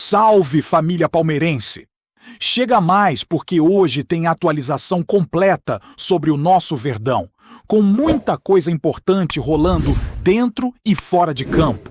Salve, família palmeirense! Chega mais porque hoje tem atualização completa sobre o nosso Verdão, com muita coisa importante rolando dentro e fora de campo.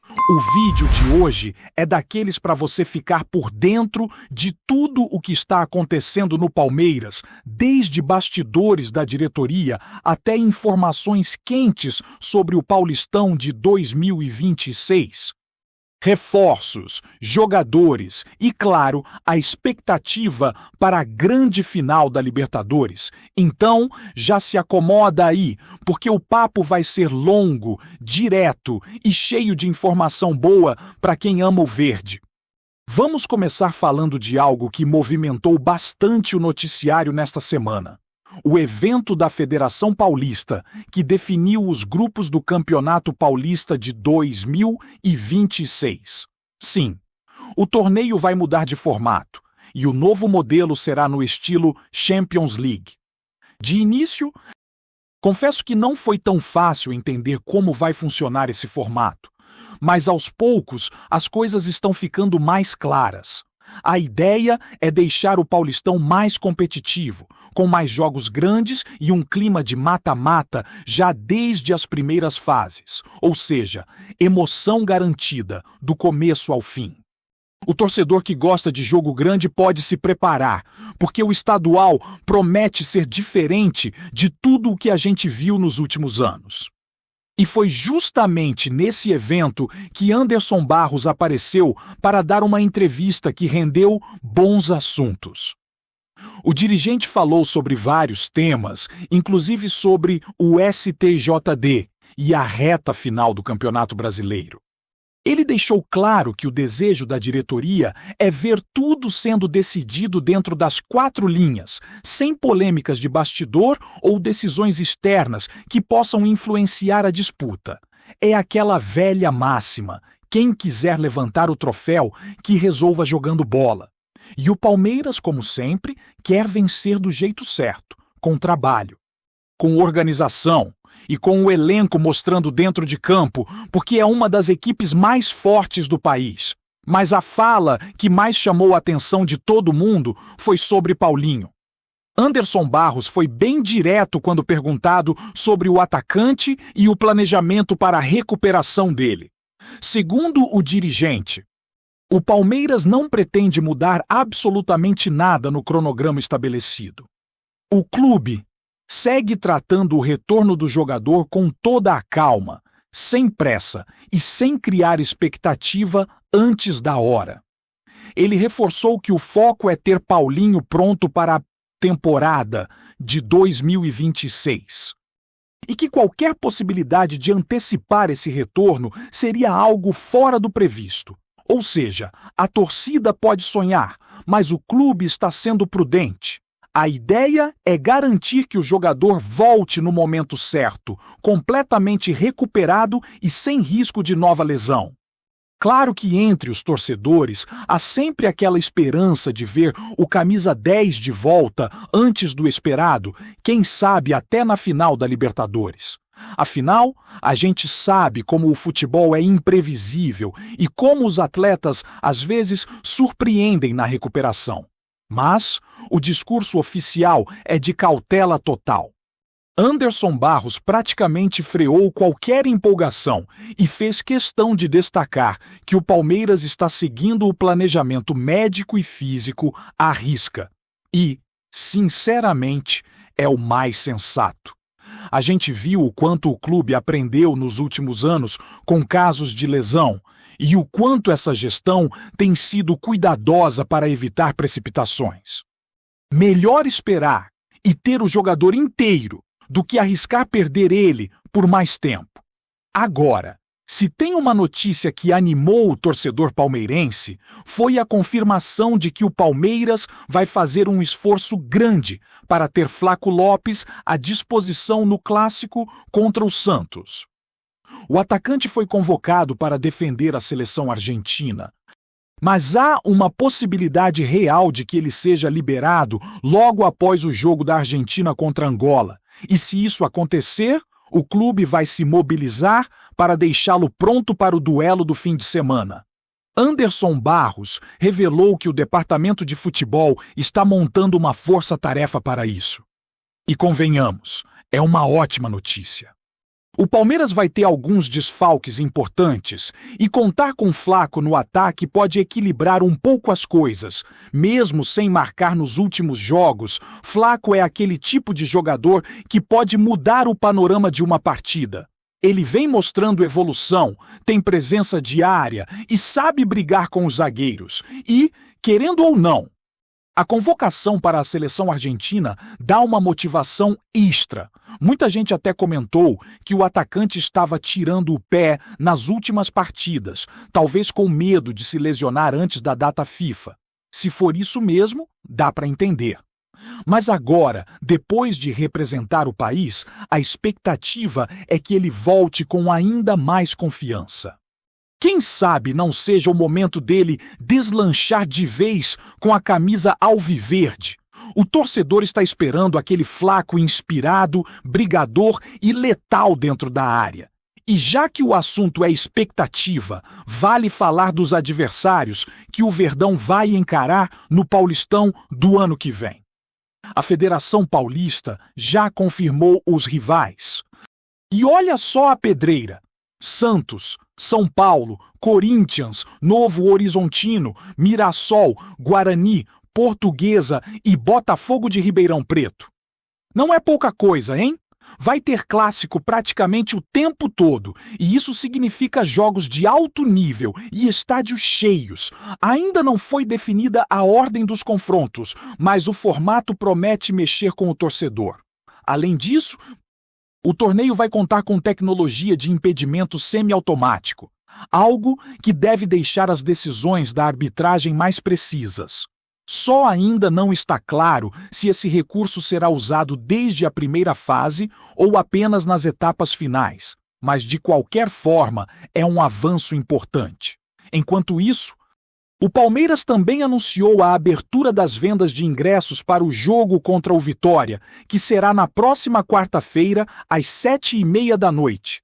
O vídeo de hoje é daqueles para você ficar por dentro de tudo o que está acontecendo no Palmeiras, desde bastidores da diretoria até informações quentes sobre o Paulistão de 2026. Reforços, jogadores e, claro, a expectativa para a grande final da Libertadores. Então, já se acomoda aí, porque o papo vai ser longo, direto e cheio de informação boa para quem ama o verde. Vamos começar falando de algo que movimentou bastante o noticiário nesta semana. O evento da Federação Paulista, que definiu os grupos do Campeonato Paulista de 2026. Sim, o torneio vai mudar de formato, e o novo modelo será no estilo Champions League. De início, confesso que não foi tão fácil entender como vai funcionar esse formato, mas aos poucos as coisas estão ficando mais claras. A ideia é deixar o Paulistão mais competitivo, com mais jogos grandes e um clima de mata-mata já desde as primeiras fases, ou seja, emoção garantida, do começo ao fim. O torcedor que gosta de jogo grande pode se preparar, porque o estadual promete ser diferente de tudo o que a gente viu nos últimos anos. E foi justamente nesse evento que Anderson Barros apareceu para dar uma entrevista que rendeu bons assuntos. O dirigente falou sobre vários temas, inclusive sobre o STJD e a reta final do Campeonato Brasileiro. Ele deixou claro que o desejo da diretoria é ver tudo sendo decidido dentro das 4 linhas, sem polêmicas de bastidor ou decisões externas que possam influenciar a disputa. É aquela velha máxima: quem quiser levantar o troféu, que resolva jogando bola. E o Palmeiras, como sempre, quer vencer do jeito certo, com trabalho, com organização e com o elenco mostrando dentro de campo, porque é uma das equipes mais fortes do país. Mas a fala que mais chamou a atenção de todo mundo foi sobre Paulinho. Anderson Barros foi bem direto quando perguntado sobre o atacante e o planejamento para a recuperação dele. Segundo o dirigente, o Palmeiras não pretende mudar absolutamente nada no cronograma estabelecido. O clube segue tratando o retorno do jogador com toda a calma, sem pressa e sem criar expectativa antes da hora. Ele reforçou que o foco é ter Paulinho pronto para a temporada de 2026. E que qualquer possibilidade de antecipar esse retorno seria algo fora do previsto. Ou seja, a torcida pode sonhar, mas o clube está sendo prudente. A ideia é garantir que o jogador volte no momento certo, completamente recuperado e sem risco de nova lesão. Claro que entre os torcedores há sempre aquela esperança de ver o camisa 10 de volta antes do esperado, quem sabe até na final da Libertadores. Afinal, a gente sabe como o futebol é imprevisível e como os atletas às vezes surpreendem na recuperação. Mas o discurso oficial é de cautela total. Anderson Barros praticamente freou qualquer empolgação e fez questão de destacar que o Palmeiras está seguindo o planejamento médico e físico à risca. E, sinceramente, é o mais sensato. A gente viu o quanto o clube aprendeu nos últimos anos com casos de lesão e o quanto essa gestão tem sido cuidadosa para evitar precipitações. Melhor esperar e ter o jogador inteiro do que arriscar perder ele por mais tempo. Agora, se tem uma notícia que animou o torcedor palmeirense, foi a confirmação de que o Palmeiras vai fazer um esforço grande para ter Flaco Lopes à disposição no clássico contra o Santos. O atacante foi convocado para defender a seleção argentina, mas há uma possibilidade real de que ele seja liberado logo após o jogo da Argentina contra Angola. E se isso acontecer, o clube vai se mobilizar para deixá-lo pronto para o duelo do fim de semana. Anderson Barros revelou que o departamento de futebol está montando uma força-tarefa para isso. E convenhamos, é uma ótima notícia. O Palmeiras vai ter alguns desfalques importantes e contar com Flaco no ataque pode equilibrar um pouco as coisas. Mesmo sem marcar nos últimos jogos, Flaco é aquele tipo de jogador que pode mudar o panorama de uma partida. Ele vem mostrando evolução, tem presença diária e sabe brigar com os zagueiros. E, querendo ou não, a convocação para a seleção argentina dá uma motivação extra. Muita gente até comentou que o atacante estava tirando o pé nas últimas partidas, talvez com medo de se lesionar antes da data FIFA. Se for isso mesmo, dá para entender. Mas agora, depois de representar o país, a expectativa é que ele volte com ainda mais confiança. Quem sabe não seja o momento dele deslanchar de vez com a camisa alviverde. O torcedor está esperando aquele Flaco inspirado, brigador e letal dentro da área. E já que o assunto é expectativa, vale falar dos adversários que o Verdão vai encarar no Paulistão do ano que vem. A Federação Paulista já confirmou os rivais. E olha só a pedreira: Santos, São Paulo, Corinthians, Novo Horizontino, Mirassol, Guarani, Portuguesa e Botafogo de Ribeirão Preto. Não é pouca coisa, hein? Vai ter clássico praticamente o tempo todo, e isso significa jogos de alto nível e estádios cheios. Ainda não foi definida a ordem dos confrontos, mas o formato promete mexer com o torcedor. Além disso, o torneio vai contar com tecnologia de impedimento semiautomático, algo que deve deixar as decisões da arbitragem mais precisas. Só ainda não está claro se esse recurso será usado desde a primeira fase ou apenas nas etapas finais, mas de qualquer forma é um avanço importante. Enquanto isso, o Palmeiras também anunciou a abertura das vendas de ingressos para o jogo contra o Vitória, que será na próxima quarta-feira, às 7h30 da noite.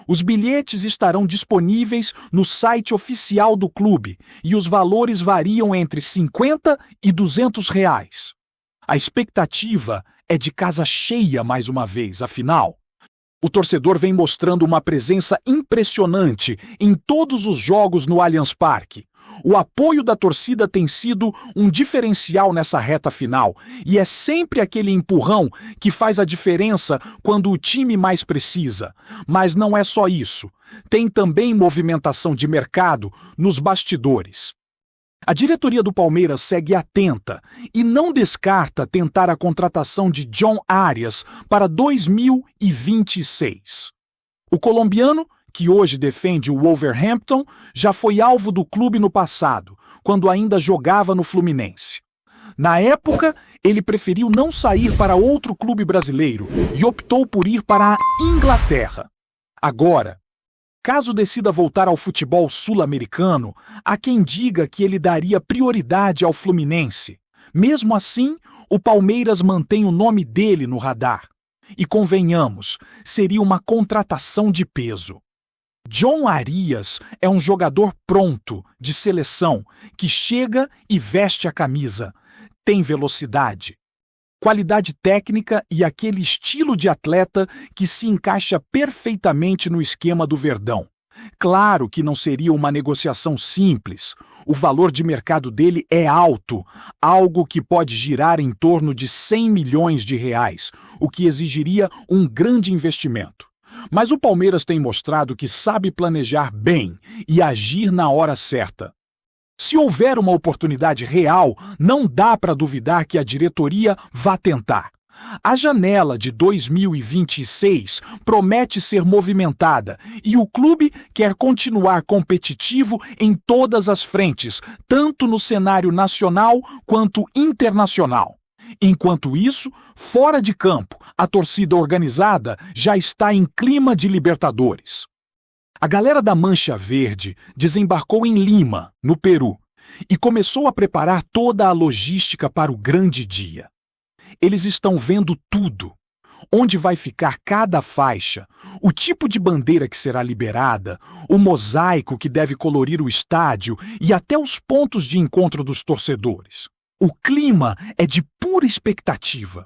Os bilhetes estarão disponíveis no site oficial do clube e os valores variam entre R$50 e R$200. A expectativa é de casa cheia mais uma vez, afinal. O torcedor vem mostrando uma presença impressionante em todos os jogos no Allianz Parque. O apoio da torcida tem sido um diferencial nessa reta final e é sempre aquele empurrão que faz a diferença quando o time mais precisa. Mas não é só isso. Tem também movimentação de mercado nos bastidores. A diretoria do Palmeiras segue atenta e não descarta tentar a contratação de John Arias para 2026. O colombiano, que hoje defende o Wolverhampton, já foi alvo do clube no passado, quando ainda jogava no Fluminense. Na época, ele preferiu não sair para outro clube brasileiro e optou por ir para a Inglaterra. Agora, caso decida voltar ao futebol sul-americano, há quem diga que ele daria prioridade ao Fluminense. Mesmo assim, o Palmeiras mantém o nome dele no radar. E convenhamos, seria uma contratação de peso. John Arias é um jogador pronto, de seleção, que chega e veste a camisa. Tem velocidade, qualidade técnica e aquele estilo de atleta que se encaixa perfeitamente no esquema do Verdão. Claro que não seria uma negociação simples. O valor de mercado dele é alto, algo que pode girar em torno de R$100 milhões, o que exigiria um grande investimento. Mas o Palmeiras tem mostrado que sabe planejar bem e agir na hora certa. Se houver uma oportunidade real, não dá para duvidar que a diretoria vá tentar. A janela de 2026 promete ser movimentada e o clube quer continuar competitivo em todas as frentes, tanto no cenário nacional quanto internacional. Enquanto isso, fora de campo, a torcida organizada já está em clima de Libertadores. A galera da Mancha Verde desembarcou em Lima, no Peru, e começou a preparar toda a logística para o grande dia. Eles estão vendo tudo. onde vai ficar cada faixa, o tipo de bandeira que será liberada, o mosaico que deve colorir o estádio e até os pontos de encontro dos torcedores. O clima é de pura expectativa.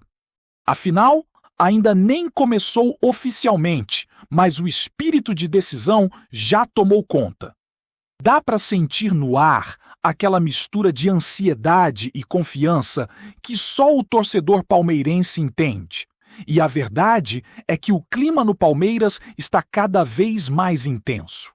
Afinal, ainda nem começou oficialmente, mas o espírito de decisão já tomou conta. Dá para sentir no ar aquela mistura de ansiedade e confiança que só o torcedor palmeirense entende. E a verdade é que o clima no Palmeiras está cada vez mais intenso.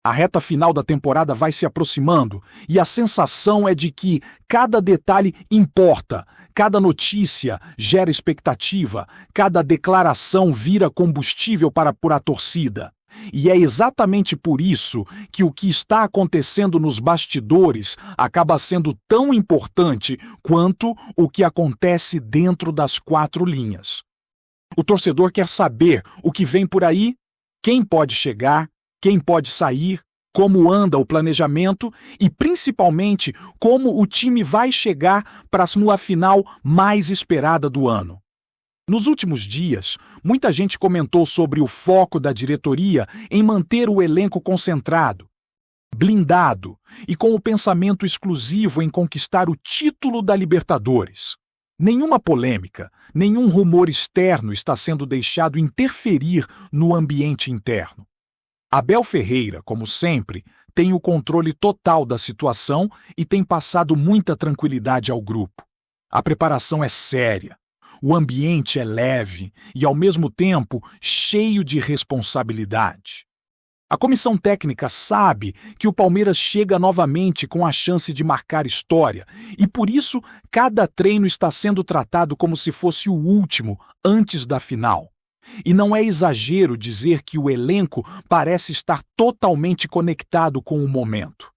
A reta final da temporada vai se aproximando e a sensação é de que cada detalhe importa, cada notícia gera expectativa, cada declaração vira combustível para a torcida. E é exatamente por isso que o que está acontecendo nos bastidores acaba sendo tão importante quanto o que acontece dentro das quatro linhas. O torcedor quer saber o que vem por aí, quem pode chegar, quem pode sair, como anda o planejamento e, principalmente, como o time vai chegar para a final mais esperada do ano. Nos últimos dias, muita gente comentou sobre o foco da diretoria em manter o elenco concentrado, blindado e com o pensamento exclusivo em conquistar o título da Libertadores. Nenhuma polêmica, nenhum rumor externo está sendo deixado interferir no ambiente interno. Abel Ferreira, como sempre, tem o controle total da situação e tem passado muita tranquilidade ao grupo. A preparação é séria, o ambiente é leve e, ao mesmo tempo, cheio de responsabilidade. A comissão técnica sabe que o Palmeiras chega novamente com a chance de marcar história e, por isso, cada treino está sendo tratado como se fosse o último antes da final. E não é exagero dizer que o elenco parece estar totalmente conectado com o momento.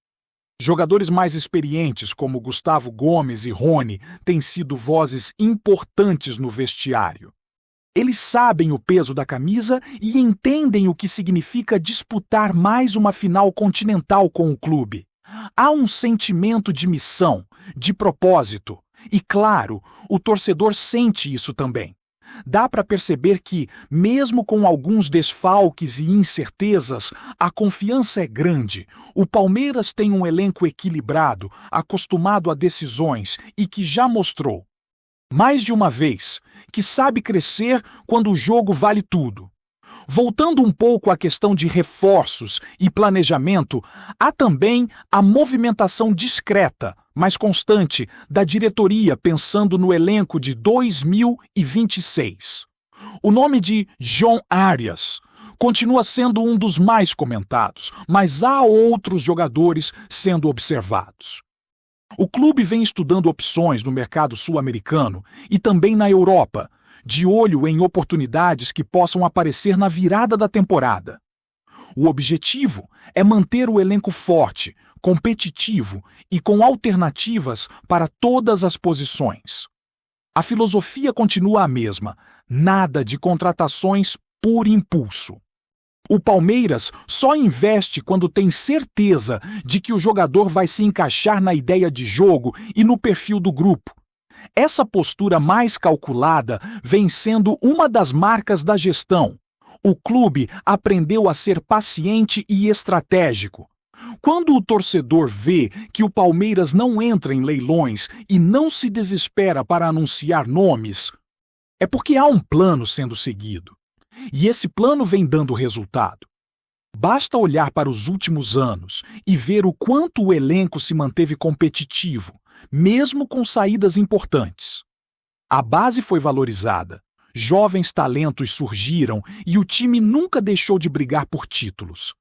Jogadores mais experientes como Gustavo Gomes e Rony têm sido vozes importantes no vestiário. Eles sabem o peso da camisa e entendem o que significa disputar mais uma final continental com o clube. Há um sentimento de missão, de propósito. E, claro, o torcedor sente isso também. Dá para perceber que, mesmo com alguns desfalques e incertezas, a confiança é grande. O Palmeiras tem um elenco equilibrado, acostumado a decisões e que já mostrou, mais de uma vez, que sabe crescer quando o jogo vale tudo. Voltando um pouco à questão de reforços e planejamento, há também a movimentação discreta, mas constante, da diretoria pensando no elenco de 2026. O nome de John Arias continua sendo um dos mais comentados, mas há outros jogadores sendo observados. O clube vem estudando opções no mercado sul-americano e também na Europa, de olho em oportunidades que possam aparecer na virada da temporada. O objetivo é manter o elenco forte, competitivo e com alternativas para todas as posições. A filosofia continua a mesma, nada de contratações por impulso. O Palmeiras só investe quando tem certeza de que o jogador vai se encaixar na ideia de jogo e no perfil do grupo. Essa postura mais calculada vem sendo uma das marcas da gestão. O clube aprendeu a ser paciente e estratégico. Quando o torcedor vê que o Palmeiras não entra em leilões e não se desespera para anunciar nomes, é porque há um plano sendo seguido. E esse plano vem dando resultado. Basta olhar para os últimos anos e ver o quanto o elenco se manteve competitivo, mesmo com saídas importantes. A base foi valorizada, jovens talentos surgiram e o time nunca deixou de brigar por títulos.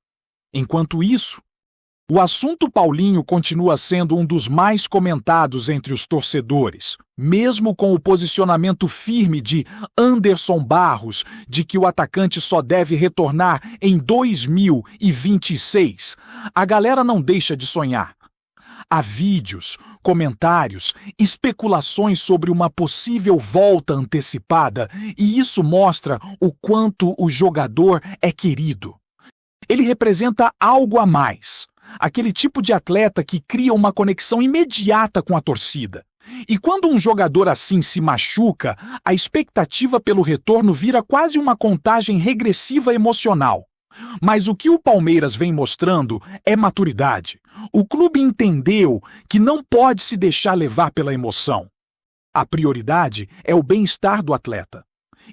Enquanto isso, o assunto Paulinho continua sendo um dos mais comentados entre os torcedores, mesmo com o posicionamento firme de Anderson Barros de que o atacante só deve retornar em 2026. A galera não deixa de sonhar. Há vídeos, comentários, especulações sobre uma possível volta antecipada e isso mostra o quanto o jogador é querido. Ele representa algo a mais. aquele tipo de atleta que cria uma conexão imediata com a torcida. E quando um jogador assim se machuca, a expectativa pelo retorno vira quase uma contagem regressiva emocional. Mas o que o Palmeiras vem mostrando é maturidade. O clube entendeu que não pode se deixar levar pela emoção. A prioridade é o bem-estar do atleta.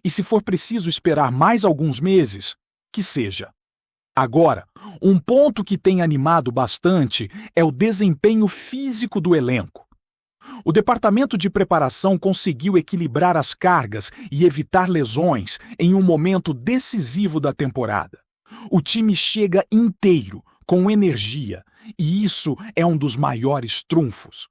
E se for preciso esperar mais alguns meses, que seja. Agora, um ponto que tem animado bastante é o desempenho físico do elenco. O departamento de preparação conseguiu equilibrar as cargas e evitar lesões em um momento decisivo da temporada. O time chega inteiro, com energia, e isso é um dos maiores trunfos.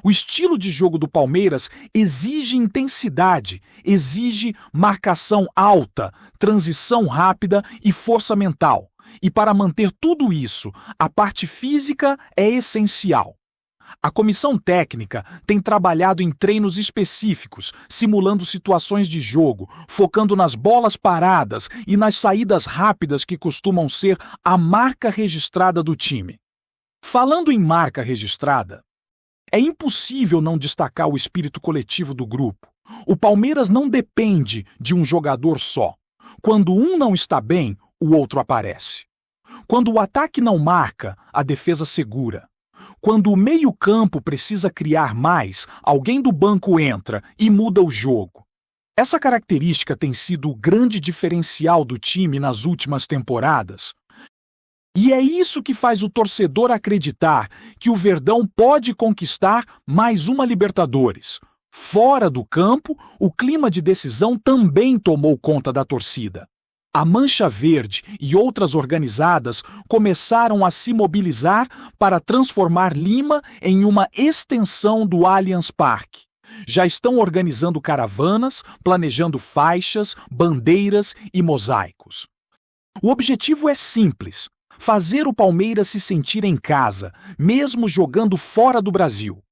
O estilo de jogo do Palmeiras exige intensidade, exige marcação alta, transição rápida e força mental. E para manter tudo isso, a parte física é essencial. A comissão técnica tem trabalhado em treinos específicos, simulando situações de jogo, focando nas bolas paradas e nas saídas rápidas que costumam ser a marca registrada do time. Falando em marca registrada, é impossível não destacar o espírito coletivo do grupo. O Palmeiras não depende de um jogador só. Quando um não está bem, o outro aparece. Quando o ataque não marca, a defesa segura. Quando o meio-campo precisa criar mais, alguém do banco entra e muda o jogo. Essa característica tem sido o grande diferencial do time nas últimas temporadas. E é isso que faz o torcedor acreditar que o Verdão pode conquistar mais uma Libertadores. Fora do campo, o clima de decisão também tomou conta da torcida. A Mancha Verde e outras organizadas começaram a se mobilizar para transformar Lima em uma extensão do Allianz Parque. Já estão organizando caravanas, planejando faixas, bandeiras e mosaicos. O objetivo é simples: fazer o Palmeiras se sentir em casa, mesmo jogando fora do Brasil.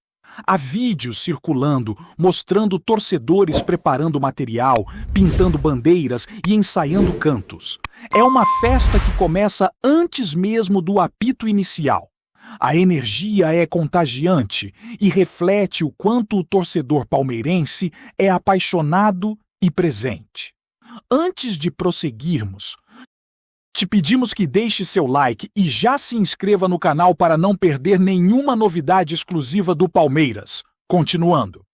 Há vídeos circulando mostrando torcedores preparando material, pintando bandeiras e ensaiando cantos. É uma festa que começa antes mesmo do apito inicial. A energia é contagiante e reflete o quanto o torcedor palmeirense é apaixonado e presente. Antes de prosseguirmos, te pedimos que deixe seu like e já se inscreva no canal para não perder nenhuma novidade exclusiva do Palmeiras. Continuando.